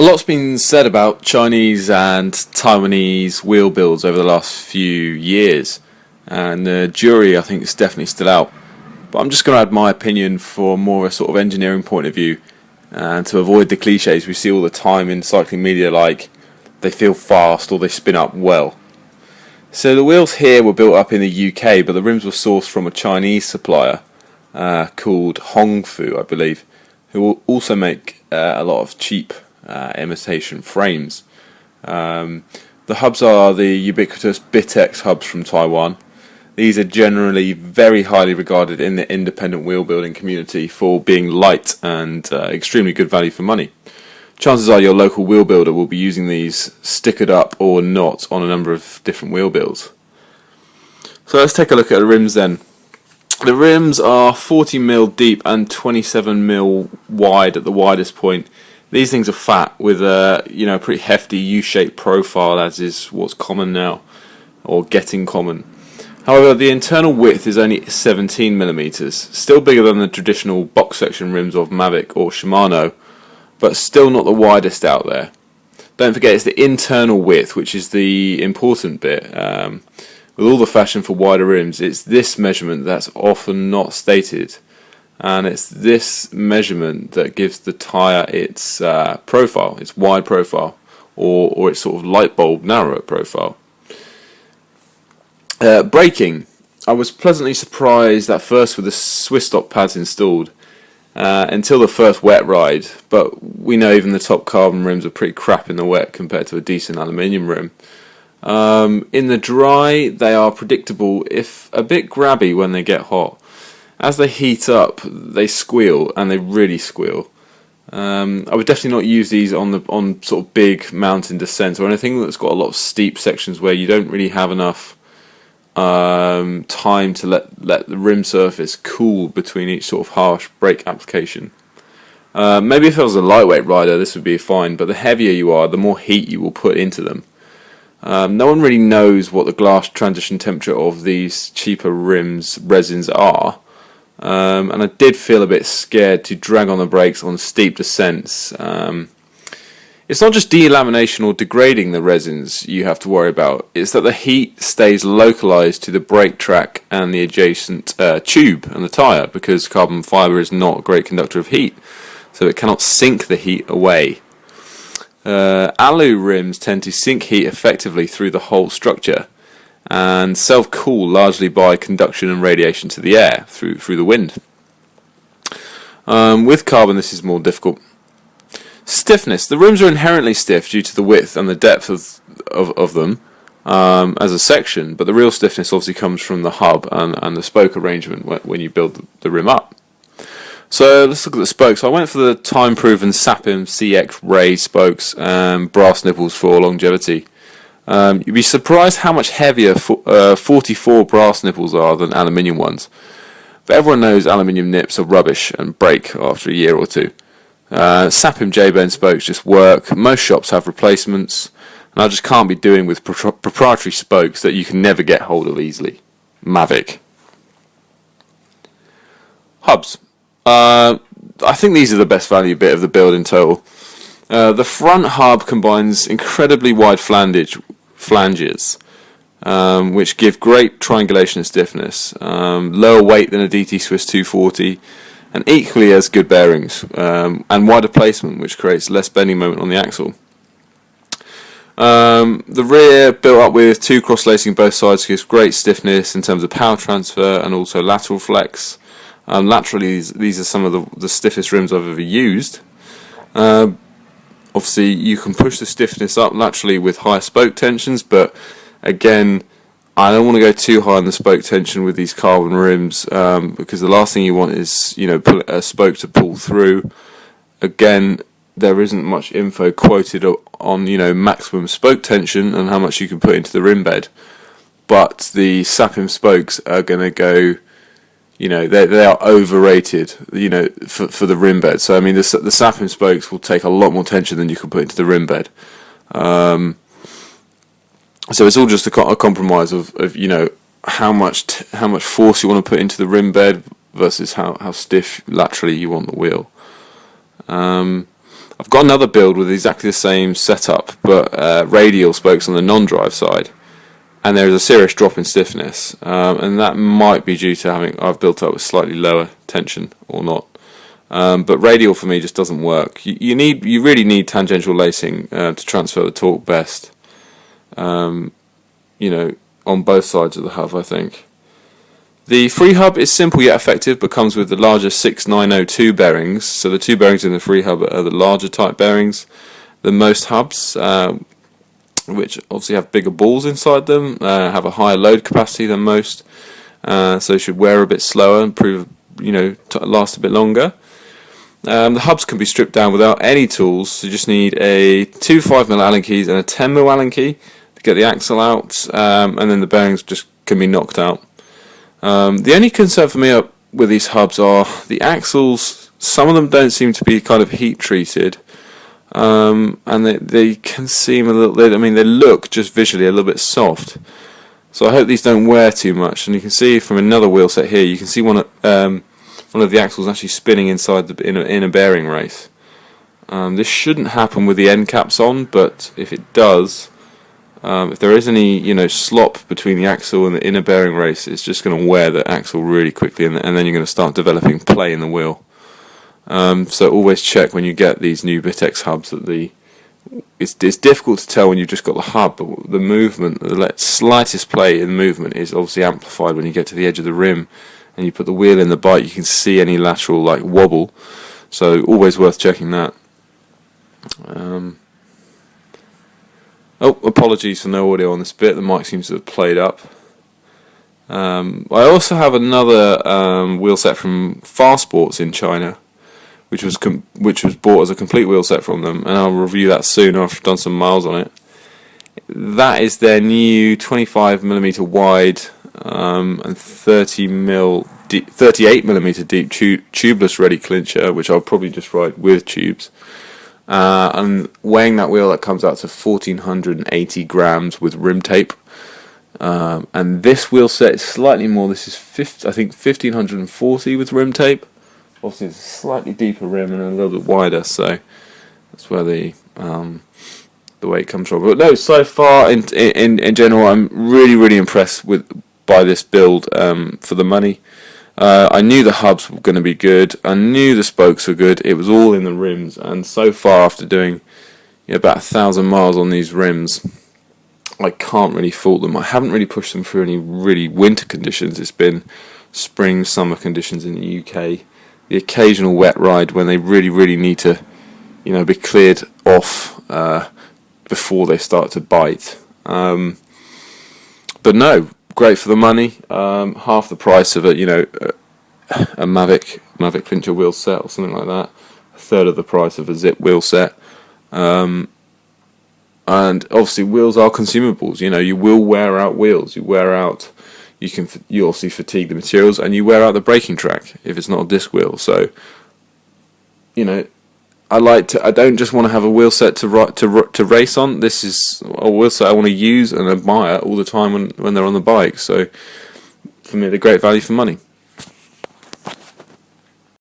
A lot's been said about Chinese and Taiwanese wheel builds over the last few years, and the jury I think is definitely still out. But I'm just going to add my opinion for more of a sort of engineering point of view, and to avoid the cliches we see all the time in cycling media, like they feel fast or they spin up well. So the wheels here were built up in the UK, but the rims were sourced from a Chinese supplier called Hongfu, I believe, who will also make a lot of cheap imitation frames. The hubs are the ubiquitous Bitex hubs from Taiwan. These are generally very highly regarded in the independent wheel building community for being light and extremely good value for money. Chances are your local wheel builder will be using these stickered up or not on a number of different wheel builds. So let's take a look at the rims then. The rims are 40mm deep and 27mm wide at the widest point. These things are fat with a pretty hefty U-shaped profile, as is what's common now, or getting common. However, the internal width is only 17mm, still bigger than the traditional box section rims of Mavic or Shimano, but still not the widest out there. Don't forget, it's the internal width which is the important bit. With all the fashion for wider rims, it's this measurement that's often not stated. And it's this measurement that gives the tyre its profile, its wide profile, or its sort of light bulb narrow profile. Braking. I was pleasantly surprised at first with the Swiss stock pads installed until the first wet ride, but we know even the top carbon rims are pretty crap in the wet compared to a decent aluminium rim. In the dry, they are predictable, if a bit grabby when they get hot. As they heat up, they squeal, and they really squeal. I would definitely not use these on sort of big mountain descents or anything that's got a lot of steep sections where you don't really have enough time to let the rim surface cool between each sort of harsh brake application. Maybe if it was a lightweight rider, this would be fine, but the heavier you are, the more heat you will put into them. No one really knows what the glass transition temperature of these cheaper resins are. And I did feel a bit scared to drag on the brakes on steep descents. It's not just delamination or degrading the resins you have to worry about, it's that the heat stays localized to the brake track and the adjacent tube and the tyre, because carbon fibre is not a great conductor of heat, so it cannot sink the heat away. Alu rims tend to sink heat effectively through the whole structure and self-cool largely by conduction and radiation to the air through the wind. With carbon this is more difficult. Stiffness. The rims are inherently stiff due to the width and the depth of them as a section, but the real stiffness obviously comes from the hub and the spoke arrangement when you build the rim up. So let's look at the spokes. I went for the time-proven Sapim CX Ray spokes and brass nipples for longevity. You'd be surprised how much heavier 44 brass nipples are than aluminium ones. But everyone knows aluminium nips are rubbish and break after a year or two. Sapim J-bend spokes just work. Most shops have replacements, and I just can't be doing with proprietary spokes that you can never get hold of easily. Mavic. Hubs. I think these are the best value bit of the build in total. The front hub combines incredibly wide flanges, which give great triangulation and stiffness, lower weight than a DT Swiss 240, and equally as good bearings, and wider placement, which creates less bending moment on the axle. The rear, built up with two cross-lacing both sides, gives great stiffness in terms of power transfer and also lateral flex. Laterally, these are some of the stiffest rims I've ever used. Obviously, you can push the stiffness up laterally with higher spoke tensions, but again, I don't want to go too high on the spoke tension with these carbon rims, because the last thing you want is a spoke to pull through. Again, there isn't much info quoted on maximum spoke tension and how much you can put into the rim bed, but the Sapim spokes are going to go. They are overrated, for the rim bed. So I mean, the Sapim spokes will take a lot more tension than you can put into the rim bed. So it's all just a compromise of how much force you want to put into the rim bed versus how stiff laterally you want the wheel. I've got another build with exactly the same setup, but radial spokes on the non-drive side, and there is a serious drop in stiffness, and that might be due to I've built up with slightly lower tension or not. But radial for me just doesn't work. You really need tangential lacing to transfer the torque best. On both sides of the hub, I think. The free hub is simple yet effective, but comes with the larger 6902 bearings. So the two bearings in the free hub are the larger type bearings than most hubs, which obviously have bigger balls inside them, have a higher load capacity than most, so should wear a bit slower and last a bit longer. The hubs can be stripped down without any tools. You just need a 2 5mm Allen keys and a 10mm Allen key to get the axle out, and then the bearings just can be knocked out. The only concern for me with these hubs are the axles. Some of them don't seem to be kind of heat treated, and they can seem a little. They look just visually a little bit soft. So I hope these don't wear too much. And you can see from another wheel set here, you can see one of the axles actually spinning inside in a bearing race. This shouldn't happen with the end caps on, but if it does. If there is any, slop between the axle and the inner bearing race, it's just going to wear the axle really quickly, and then you're going to start developing play in the wheel. So always check when you get these new Bitex hubs that it's difficult to tell when you've just got the hub, but the movement, the slightest play in movement is obviously amplified when you get to the edge of the rim, and you put the wheel in the bike. You can see any lateral wobble, so always worth checking that. Oh, apologies for no audio on this bit. The mic seems to have played up. I also have another wheel set from Fast Sports in China, which was bought as a complete wheel set from them, and I'll review that soon after I've done some miles on it. That is their new 25mm wide and 38mm deep tubeless ready clincher, which I'll probably just ride with tubes. And weighing that wheel, that comes out to 1480 grams with rim tape. And this wheel set is slightly more. This is 1540 with rim tape. Obviously, it's a slightly deeper rim and a little bit wider, so that's where the weight comes from. But no, so far in general, I'm really impressed by this build for the money. I knew the hubs were going to be good. I knew the spokes were good. It was all in the rims, and so far, after doing about 1,000 miles on these rims, I can't really fault them. I haven't really pushed them through any really winter conditions. It's been spring, summer conditions in the UK. The occasional wet ride when they really need to, be cleared off before they start to bite. But no. Great for the money, half the price of a Mavic clincher wheel set or something like that, a third of the price of a Zip wheel set, and obviously wheels are consumables. You will wear out wheels. You obviously fatigue the materials, and you wear out the braking track if it's not a disc wheel. So, I don't just want to have a wheel set to race on. This is a wheel set I want to use and admire all the time when they're on the bike. So for me, they're great value for money.